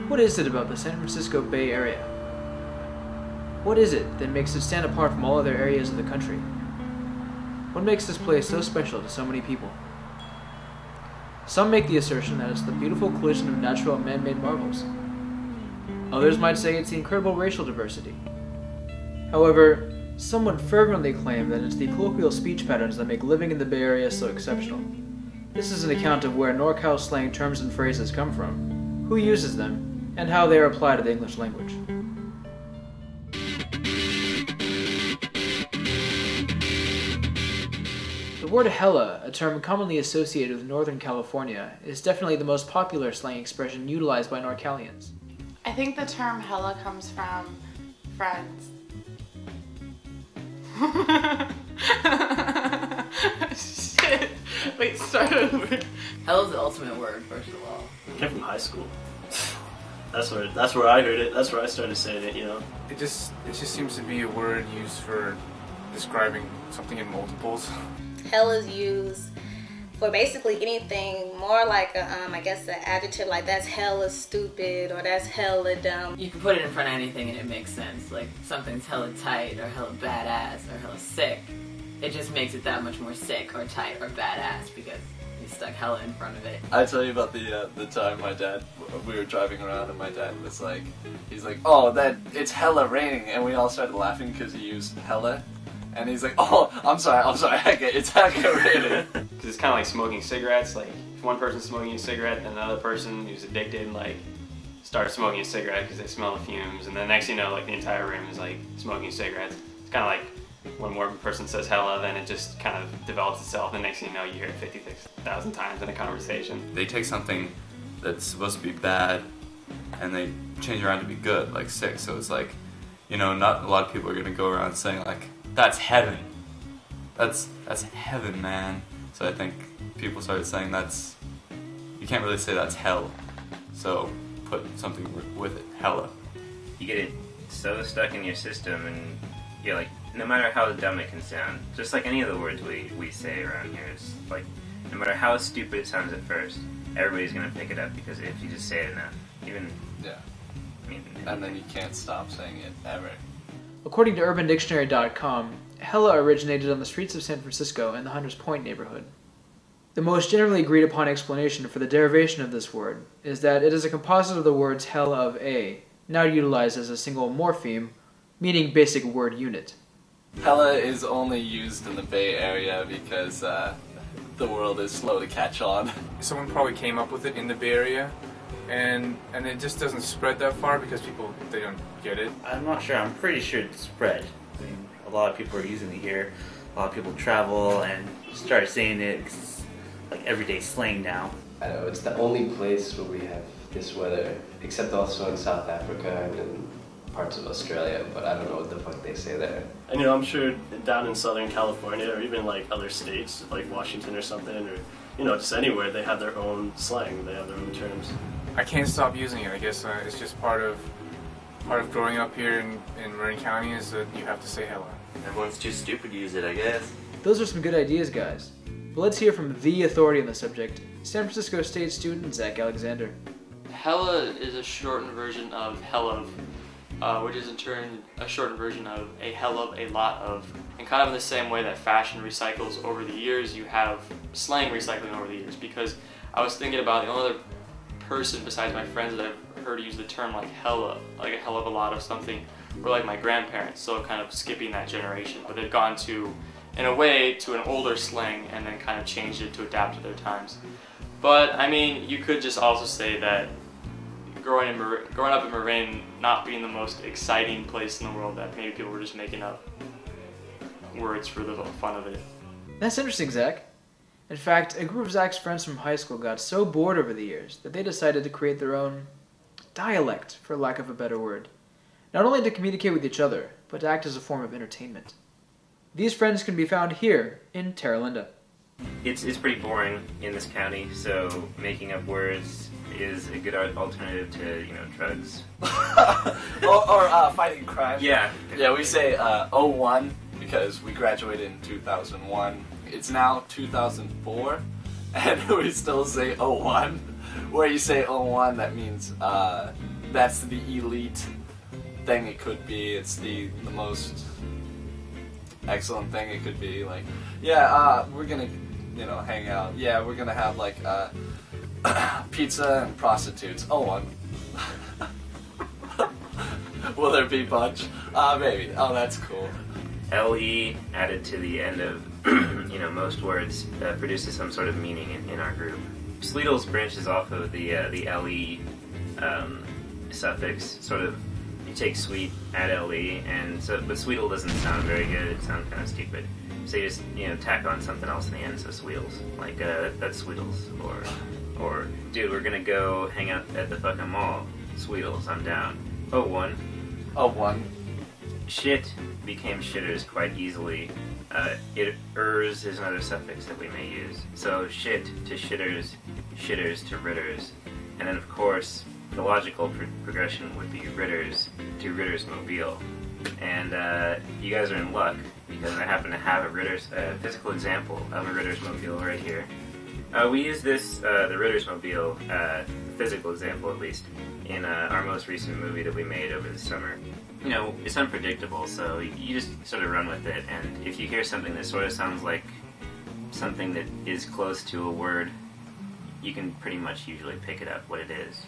What is it about the San Francisco Bay Area? What is it that makes it stand apart from all other areas of the country? What makes this place so special to so many people? Some make the assertion that it's the beautiful collision of natural and man-made marvels. Others might say it's the incredible racial diversity. However, some would fervently claim that it's the colloquial speech patterns that make living in the Bay Area so exceptional. This is an account of where Norcal slang terms and phrases come from, who uses them, and how they are applied to the English language. The word hella, a term commonly associated with Northern California, is definitely the most popular slang expression utilized by Norcalians. I think the term hella comes from Friends. Shit. Wait, start over. Hella's the ultimate word, first of all. It came from high school. That's where I heard it. That's where I started saying it, you know. It just seems to be a word used for describing something in multiples. Hell is used for basically anything, more like a, I guess an adjective, like that's hella stupid or that's hella dumb. You can put it in front of anything and it makes sense. Like something's hella tight or hella badass or hella sick. It just makes it that much more sick or tight or badass because you stuck hella in front of it. I tell you about the time we were driving around and my dad was like, he's like, oh, it's hella raining, and we all started laughing because he used hella. And he's like, oh, I'm sorry, it's hecka raining. Because it's kind of like smoking cigarettes. Like, if one person's smoking a cigarette, then another person who's addicted, like, starts smoking a cigarette because they smell the fumes. And then next thing you know, like, the entire room is, like, smoking cigarettes. It's kind of like when one person says hella, then it just kind of develops itself. And next thing you know, you hear it 56,000 times in a conversation. They take something that's supposed to be bad and they change it around to be good, like sick. So it's like, you know, not a lot of people are going to go around saying, like, that's heaven. That's heaven, man. So I think people started saying you can't really say that's hell. So put something with it, hella. You get it so stuck in your system, and you're like, no matter how dumb it can sound, just like any of the words we say around here, it's like, no matter how stupid it sounds at first, everybody's gonna pick it up because if you just say it enough, yeah. I mean, and then you can't stop saying it ever. According to UrbanDictionary.com, hella originated on the streets of San Francisco in the Hunters Point neighborhood. The most generally agreed upon explanation for the derivation of this word is that it is a composite of the words hella of a, now utilized as a single morpheme, meaning basic word unit. Hella is only used in the Bay Area because the world is slow to catch on. Someone probably came up with it in the Bay Area, and it just doesn't spread that far because they don't get it. I'm not sure. I'm pretty sure it's spread. I mean, a lot of people are using it here. A lot of people travel and start saying it because it's like everyday slang now. I know, it's the only place where we have this weather, except also in South Africa and in parts of Australia, but I don't know what the fuck they say there. And you know, I'm sure down in Southern California or even like other states, like Washington or something, or you know, just anywhere, they have their own slang, they have their own terms. I can't stop using it. I guess it's just part of growing up here in Marin County is that you have to say hella. Everyone's too stupid to use it, I guess. Those are some good ideas, guys. But let's hear from the authority on the subject, San Francisco State student Zach Alexander. Hella is a shortened version of hell of, which is in turn a shortened version of a hell of, a lot of. And kind of in the same way that fashion recycles over the years, you have slang recycling over the years. Because I was thinking about the only other person besides my friends that I've heard use the term like hella, like a hell of a lot of something, were like my grandparents, so kind of skipping that generation. But they've gone to, in a way, to an older slang and then kind of changed it to adapt to their times. But I mean, you could just also say that growing up in Marin not being the most exciting place in the world, that maybe people were just making up words for the fun of it. That's interesting, Zach. In fact, a group of Zach's friends from high school got so bored over the years that they decided to create their own dialect, for lack of a better word. Not only to communicate with each other, but to act as a form of entertainment. These friends can be found here in Terra Linda. It's pretty boring in this county, so making up words is a good alternative to, you know, drugs. or fighting crime. Yeah. Yeah, we say 01 because we graduated in 2001. It's now 2004, and we still say 01. Where you say 01, that means that's the elite thing it could be. It's the most excellent thing it could be. Like, yeah, we're gonna, hang out. Yeah, we're gonna have like pizza and prostitutes. Oh, one. Will there be bunch? Maybe. Oh, that's cool. LE added to the end of most words produces some sort of meaning in our group. Sleetles branches off of the LE suffix. Sort of, you take sweet, add LE, and so, but Sweetle doesn't sound very good. It sounds kind of stupid. So you just tack on something else in the end. So Sweetles, like that's Sweetles, or dude, we're gonna go hang out at the fucking mall. Sweetles, I'm down. Oh, one. Shit became shitters quite easily. Ers is another suffix that we may use. So shit to shitters, shitters to Ritters, and then of course the logical progression would be Ritters to Ritters Mobile. And you guys are in luck because I happen to have a physical example of a Ritters Mobile right here. We use this, the Ritters Mobile, physical example at least, in our most recent movie that we made over the summer. It's unpredictable, so you just sort of run with it, and if you hear something that sort of sounds like something that is close to a word, you can pretty much usually pick it up what it is.